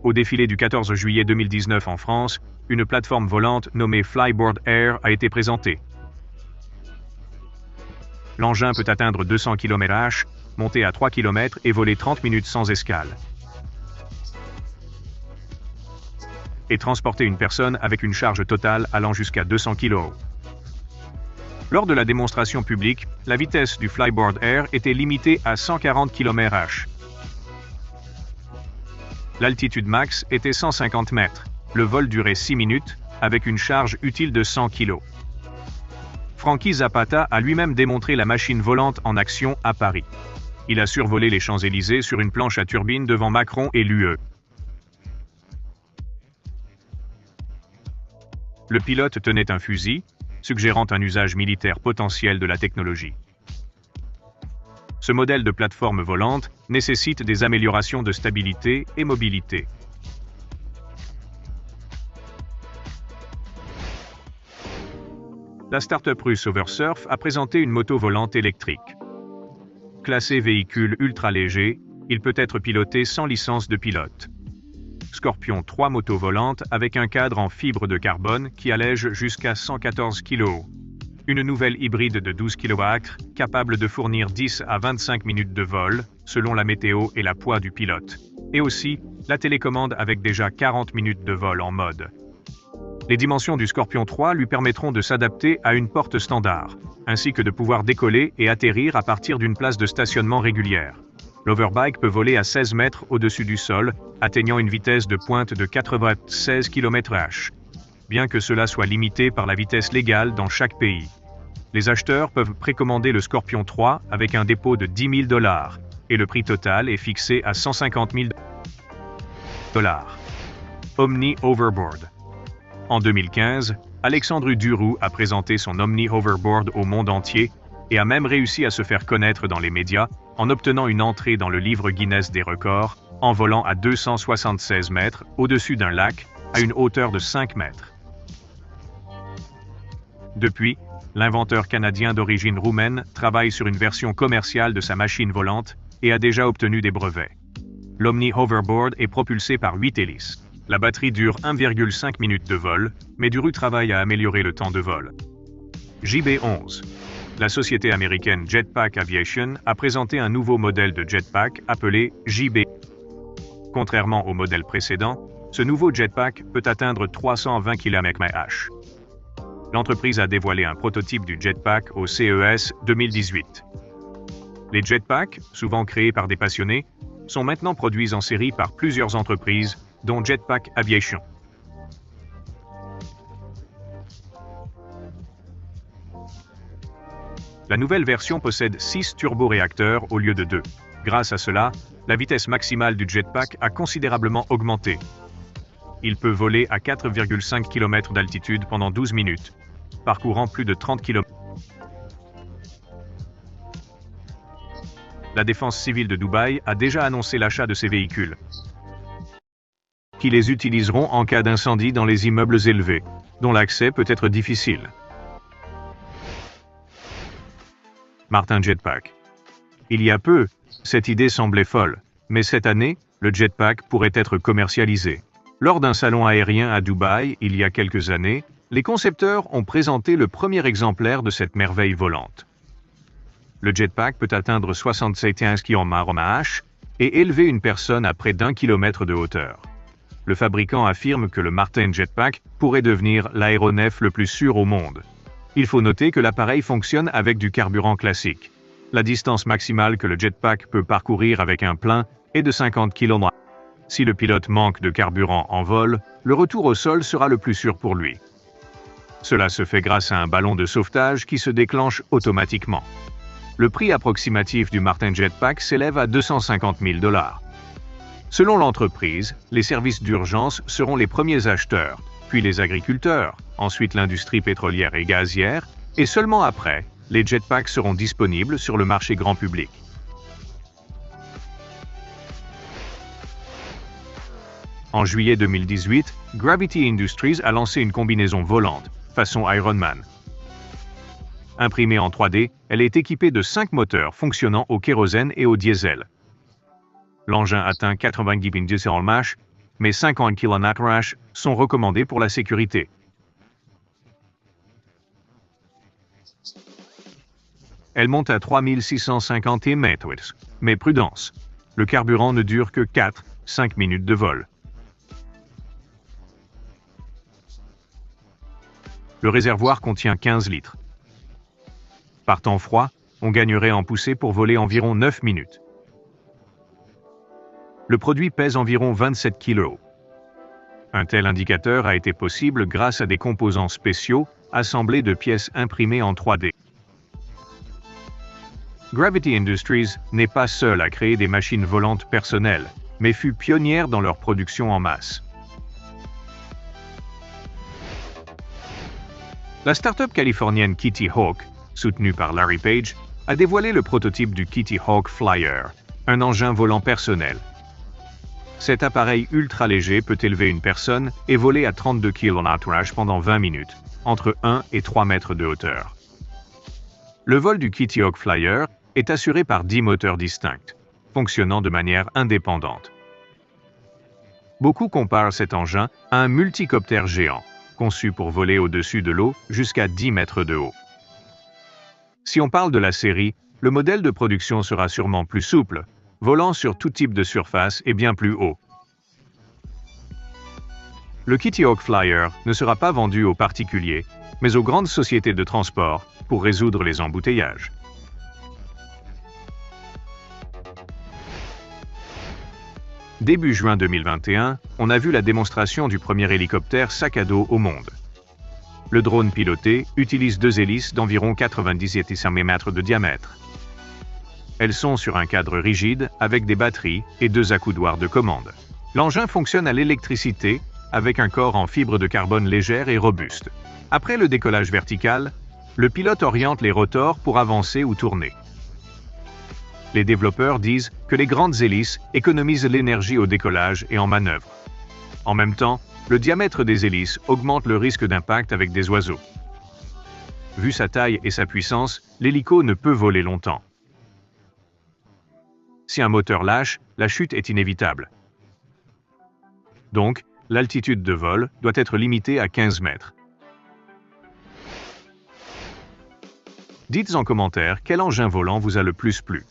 Au défilé du 14 juillet 2019 en France, une plateforme volante nommée Flyboard Air a été présentée. L'engin peut atteindre 200 km/h, monter à 3 km et voler 30 minutes sans escale. Et transporter une personne avec une charge totale allant jusqu'à 200 kg. Lors de la démonstration publique, la vitesse du Flyboard Air était limitée à 140 km/h. L'altitude max était 150 mètres. Le vol durait 6 minutes, avec une charge utile de 100 kg. Frankie Zapata a lui-même démontré la machine volante en action à Paris. Il a survolé les Champs-Élysées sur une planche à turbine devant Macron et l'UE. Le pilote tenait un fusil, suggérant un usage militaire potentiel de la technologie. Ce modèle de plateforme volante nécessite des améliorations de stabilité et mobilité. La start-up russe Oversurf a présenté une moto volante électrique. Classé véhicule ultra léger, il peut être piloté sans licence de pilote. Scorpion 3 moto volante avec un cadre en fibre de carbone qui allège jusqu'à 114 kg. Une nouvelle hybride de 12 kW capable de fournir 10 à 25 minutes de vol, selon la météo et la poids du pilote. Et aussi, la télécommande avec déjà 40 minutes de vol en mode. Les dimensions du Scorpion 3 lui permettront de s'adapter à une porte standard, ainsi que de pouvoir décoller et atterrir à partir d'une place de stationnement régulière. L'Overbike peut voler à 16 mètres au-dessus du sol, atteignant une vitesse de pointe de 96 km/h. Bien que cela soit limité par la vitesse légale dans chaque pays. Les acheteurs peuvent précommander le Scorpion 3 avec un dépôt de $10 000 et le prix total est fixé à $150 000. Omni Hoverboard. En 2015, Alexandru Duru a présenté son Omni Hoverboard au monde entier et a même réussi à se faire connaître dans les médias en obtenant une entrée dans le livre Guinness des records en volant à 276 mètres au-dessus d'un lac à une hauteur de 5 mètres. Depuis, l'inventeur canadien d'origine roumaine travaille sur une version commerciale de sa machine volante et a déjà obtenu des brevets. L'Omni Hoverboard est propulsé par 8 hélices. La batterie dure 1,5 minutes de vol, mais Duru travaille à améliorer le temps de vol. JB11. La société américaine Jetpack Aviation a présenté un nouveau modèle de jetpack appelé JB. Contrairement au modèle précédent, ce nouveau jetpack peut atteindre 320 km/h. L'entreprise a dévoilé un prototype du jetpack au CES 2018. Les jetpacks, souvent créés par des passionnés, sont maintenant produits en série par plusieurs entreprises, dont Jetpack Aviation. La nouvelle version possède 6 turboréacteurs au lieu de 2. Grâce à cela, la vitesse maximale du jetpack a considérablement augmenté. Il peut voler à 4,5 km d'altitude pendant 12 minutes, parcourant plus de 30 km. La défense civile de Dubaï a déjà annoncé l'achat de ces véhicules, qui les utiliseront en cas d'incendie dans les immeubles élevés, dont l'accès peut être difficile. Martin Jetpack. Il y a peu, cette idée semblait folle, mais cette année, le jetpack pourrait être commercialisé. Lors d'un salon aérien à Dubaï, il y a quelques années, les concepteurs ont présenté le premier exemplaire de cette merveille volante. Le jetpack peut atteindre 76 km/h et élever une personne à près d'1 km de hauteur. Le fabricant affirme que le Martin Jetpack pourrait devenir l'aéronef le plus sûr au monde. Il faut noter que l'appareil fonctionne avec du carburant classique. La distance maximale que le jetpack peut parcourir avec un plein est de 50 km. Si le pilote manque de carburant en vol, le retour au sol sera le plus sûr pour lui. Cela se fait grâce à un ballon de sauvetage qui se déclenche automatiquement. Le prix approximatif du Martin Jetpack s'élève à $250 000. Selon l'entreprise, les services d'urgence seront les premiers acheteurs, puis les agriculteurs, ensuite l'industrie pétrolière et gazière, et seulement après, les jetpacks seront disponibles sur le marché grand public. En juillet 2018, Gravity Industries a lancé une combinaison volante, façon Ironman. Imprimée en 3D, elle est équipée de 5 moteurs fonctionnant au kérosène et au diesel. L'engin atteint 90 km/h mais 50 km/h sont recommandés pour la sécurité. Elle monte à 3650 mètres, mais prudence. Le carburant ne dure que 4-5 minutes de vol. Le réservoir contient 15 litres. Par temps froid, on gagnerait en poussée pour voler environ 9 minutes. Le produit pèse environ 27 kg. Un tel indicateur a été possible grâce à des composants spéciaux assemblés de pièces imprimées en 3D. Gravity Industries n'est pas seule à créer des machines volantes personnelles, mais fut pionnière dans leur production en masse. La start-up californienne Kitty Hawk, soutenue par Larry Page, a dévoilé le prototype du Kitty Hawk Flyer, un engin volant personnel. Cet appareil ultra léger peut élever une personne et voler à 32 km/h pendant 20 minutes, entre 1 et 3 mètres de hauteur. Le vol du Kitty Hawk Flyer est assuré par 10 moteurs distincts, fonctionnant de manière indépendante. Beaucoup comparent cet engin à un multicoptère géant, conçu pour voler au-dessus de l'eau jusqu'à 10 mètres de haut. Si on parle de la série, le modèle de production sera sûrement plus souple, volant sur tout type de surface et bien plus haut. Le Kitty Hawk Flyer ne sera pas vendu aux particuliers, mais aux grandes sociétés de transport pour résoudre les embouteillages. Début juin 2021, on a vu la démonstration du premier hélicoptère sac à dos au monde. Le drone piloté utilise 2 hélices d'environ 97 cm de diamètre. Elles sont sur un cadre rigide avec des batteries et 2 accoudoirs de commande. L'engin fonctionne à l'électricité avec un corps en fibre de carbone légère et robuste. Après le décollage vertical, le pilote oriente les rotors pour avancer ou tourner. Les développeurs disent que les grandes hélices économisent l'énergie au décollage et en manœuvre. En même temps, le diamètre des hélices augmente le risque d'impact avec des oiseaux. Vu sa taille et sa puissance, l'hélico ne peut voler longtemps. Si un moteur lâche, la chute est inévitable. Donc, l'altitude de vol doit être limitée à 15 mètres. Dites en commentaire quel engin volant vous a le plus plu.